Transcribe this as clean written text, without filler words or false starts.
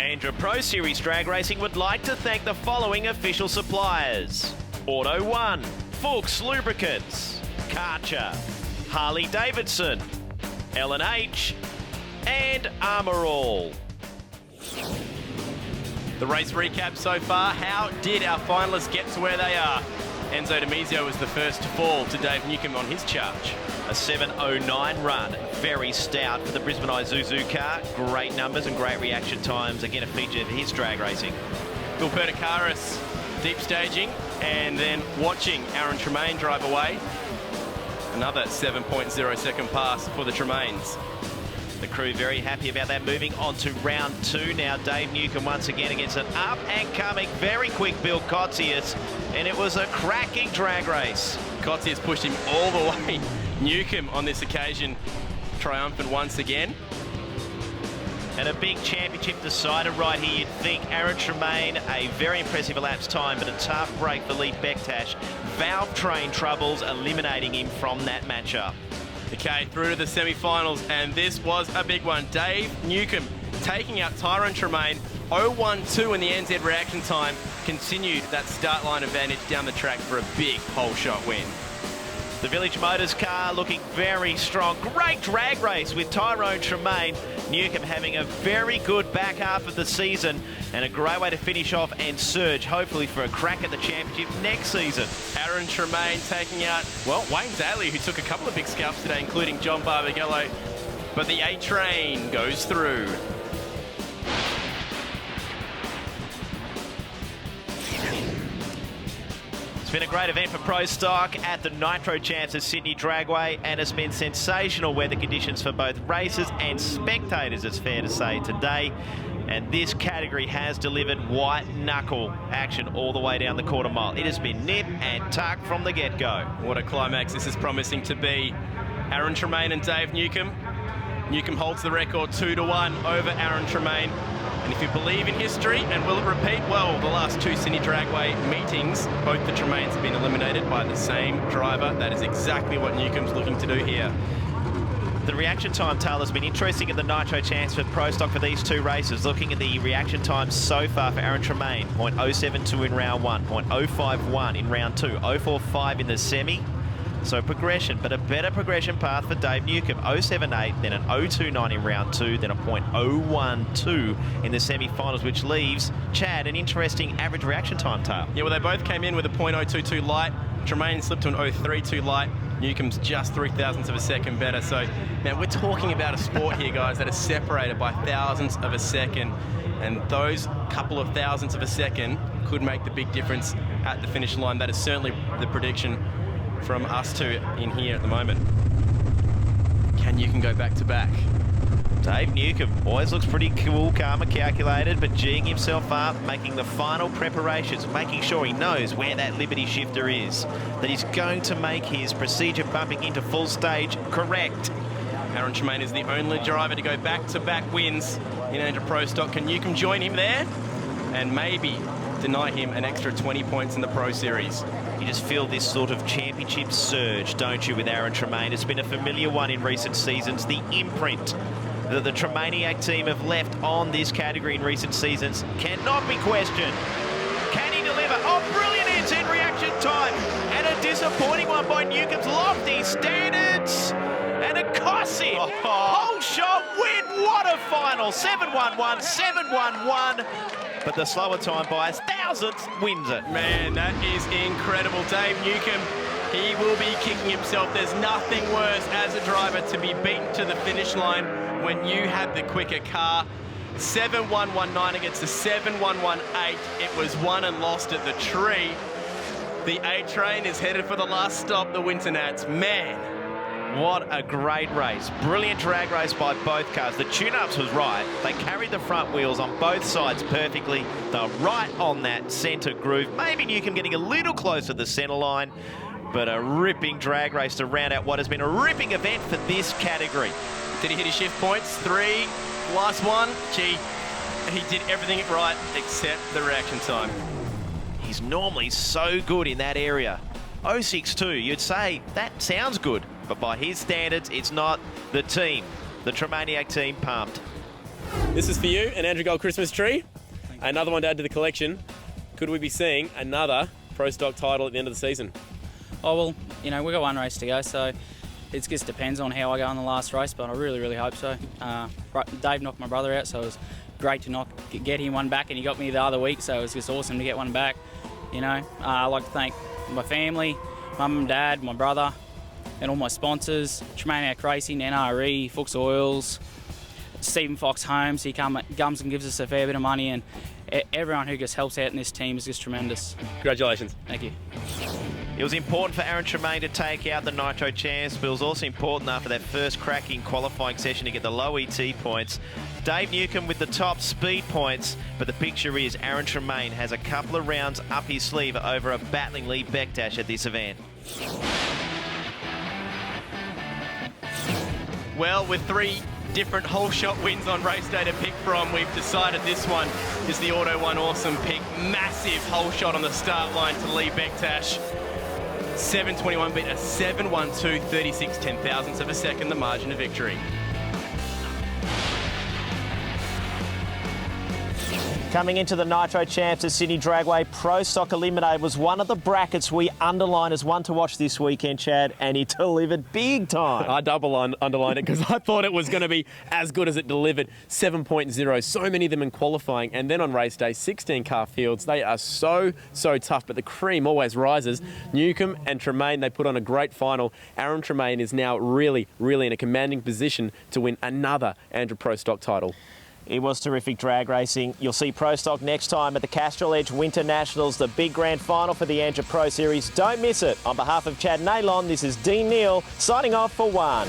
ANDRA Pro Series Drag Racing would like to thank the following official suppliers: Auto One, Fuchs Lubricants, Karcher, Harley Davidson, L&H, and Armour All. The race recap so far: how did our finalists get to where they are? Enzo Demizio was the first to fall to Dave Newcomb on his charge. A 7:09 run, very stout for the Brisbane Isuzu car. Great numbers and great reaction times. Again, a feature of his drag racing. Phil Perdicaris deep staging and then watching Aaron Tremaine drive away. Another 7.0 second pass for the Tremaines. The crew very happy about that. Moving on to round two now. Dave Newcomb once again against an up and coming, very quick Bill Kotzius, and it was a cracking drag race. Kotzius pushed him all the way. Newcomb on this occasion triumphant once again. And a big championship decider right here. You'd think Aaron Tremaine, a very impressive elapsed time, but a tough break for Lee Bektash. Valve train troubles eliminating him from that matchup. Okay, through to the semi-finals, and this was a big one. Dave Newcomb taking out Tyrone Tremaine. 0-1-2 in the NZ reaction time. Continued that start line advantage down the track for a big pole shot win. The Village Motors car looking very strong. Great drag race with Tyrone Tremaine. Newcomb having a very good back half of the season and a great way to finish off and surge, hopefully for a crack at the championship next season. Aaron Tremaine taking out, well, Wayne Daly, who took a couple of big scalps today, including John Barbagallo. But the A-Train goes through. It's been a great event for Pro Stock at the Nitro Champs at Sydney Dragway, and it's been sensational weather conditions for both racers and spectators, it's fair to say, today. And this category has delivered white knuckle action all the way down the quarter mile. It has been nip and tuck from the get-go. What a climax this is promising to be. Aaron Tremaine and Dave Newcomb. Newcomb holds the record 2-1 over Aaron Tremaine. And if you believe in history, and will it repeat? Well, the last two Sydney Dragway meetings, both the Tremaines have been eliminated by the same driver. That is exactly what Newcomb's looking to do here. The reaction time tale has been interesting at the Nitro Chance for Pro Stock for these two races. Looking at the reaction times so far for Aaron Tremaine, 0.072 in round one, 0.051 in round two, 0.045 in the semi. So progression, but a better progression path for Dave Newcomb. 0.078, then an 0.029 in round two, then a 0.012 in the semi-finals, which leaves Chad an interesting average reaction time tale. Yeah, well, they both came in with a 0.022 light. Tremaine slipped to an 0.032 light. Newcomb's just 0.003 of a second better. So, man, we're talking about a sport here, guys, that is separated by thousandths of a second. And those couple of thousandths of a second could make the big difference at the finish line. That is certainly the prediction from us two in here at the moment. Can Newcomb go back to back? Dave Newcomb always looks pretty cool, calm and calculated, but geeing himself up, making the final preparations, making sure he knows where that Liberty shifter is, that he's going to make his procedure bumping into full stage correct. Aaron Tremaine is the only driver to go back-to-back wins in ANDRA Pro Stock. Can Newcomb join him there? And maybe deny him an extra 20 points in the Pro Series. You just feel this sort of championship surge, don't you, with Aaron Tremaine? It's been a familiar one in recent seasons. The imprint that the Tremainiac team have left on this category in recent seasons cannot be questioned. Can he deliver? Oh, brilliant end reaction time. And a disappointing one by Newcomb's lofty standards. And a Cossi whole shot win. What a final. 7-1-1, 7-1-1. But the slower time by thousandth wins it. Man, that is incredible. Dave Newcomb, he will be kicking himself. There's nothing worse as a driver to be beaten to the finish line when you had the quicker car. 7-1-1-9 against the 7-1-1-8. It was won and lost at the tree. The A-Train is headed for the last stop, the Winter Nats. Man, what a great race. Brilliant drag race by both cars. The tune-ups was right. They carried the front wheels on both sides perfectly. They're right on that centre groove. Maybe Newcomb getting a little closer to the centre line, but a ripping drag race to round out what has been a ripping event for this category. Did he hit his shift points? 3, last one. Gee, he did everything right except the reaction time. He's normally so good in that area. 0.62, you'd say that sounds good, but by his standards, it's not. The team, the Tremainiac team, pumped. This is for you, an ANDRA Gold Christmas tree. Another one to add to the collection. Could we be seeing another Pro Stock title at the end of the season? Oh, well, you know, we've got one race to go, so it just depends on how I go in the last race, but I really, really hope so. Dave knocked my brother out, so it was great to get him one back, and he got me the other week, so it was just awesome to get one back. You know, I'd like to thank my family, mum and dad, my brother, and all my sponsors, Tremaine Racing, NRE, Fuchs Oils, Stephen Fox Homes. He comes and gives us a fair bit of money, and everyone who just helps out in this team is just tremendous. Congratulations. Thank you. It was important for Aaron Tremaine to take out the Nitro champs, but it was also important after that first cracking qualifying session to get the low ET points. Dave Newcomb with the top speed points, but the picture is Aaron Tremaine has a couple of rounds up his sleeve over a battling Lee Bekdash at this event. Well, with 3 different whole shot wins on race day to pick from, we've decided this one is the Auto One Awesome pick. Massive whole shot on the start line to Lee Bekdash. 7:21 beat a 7:12, 36 10,000ths of a second, the margin of victory. Coming into the Nitro champs, the Sydney Dragway Pro Stock Eliminated was one of the brackets we underlined as one to watch this weekend, Chad, and he delivered big time. I underlined it because I thought it was going to be as good as it delivered. 7.0, so many of them in qualifying, and then on race day, 16 car fields. They are so tough, but the cream always rises. Newcomb and Tremaine, they put on a great final. Aaron Tremaine is now really in a commanding position to win another ANDRA Pro Stock title. It was terrific drag racing. You'll see Pro Stock next time at the Castrol Edge Winter Nationals, the big grand final for the ANDRA Pro Series. Don't miss it. On behalf of Chad Naylon, this is Dean Neal signing off for One.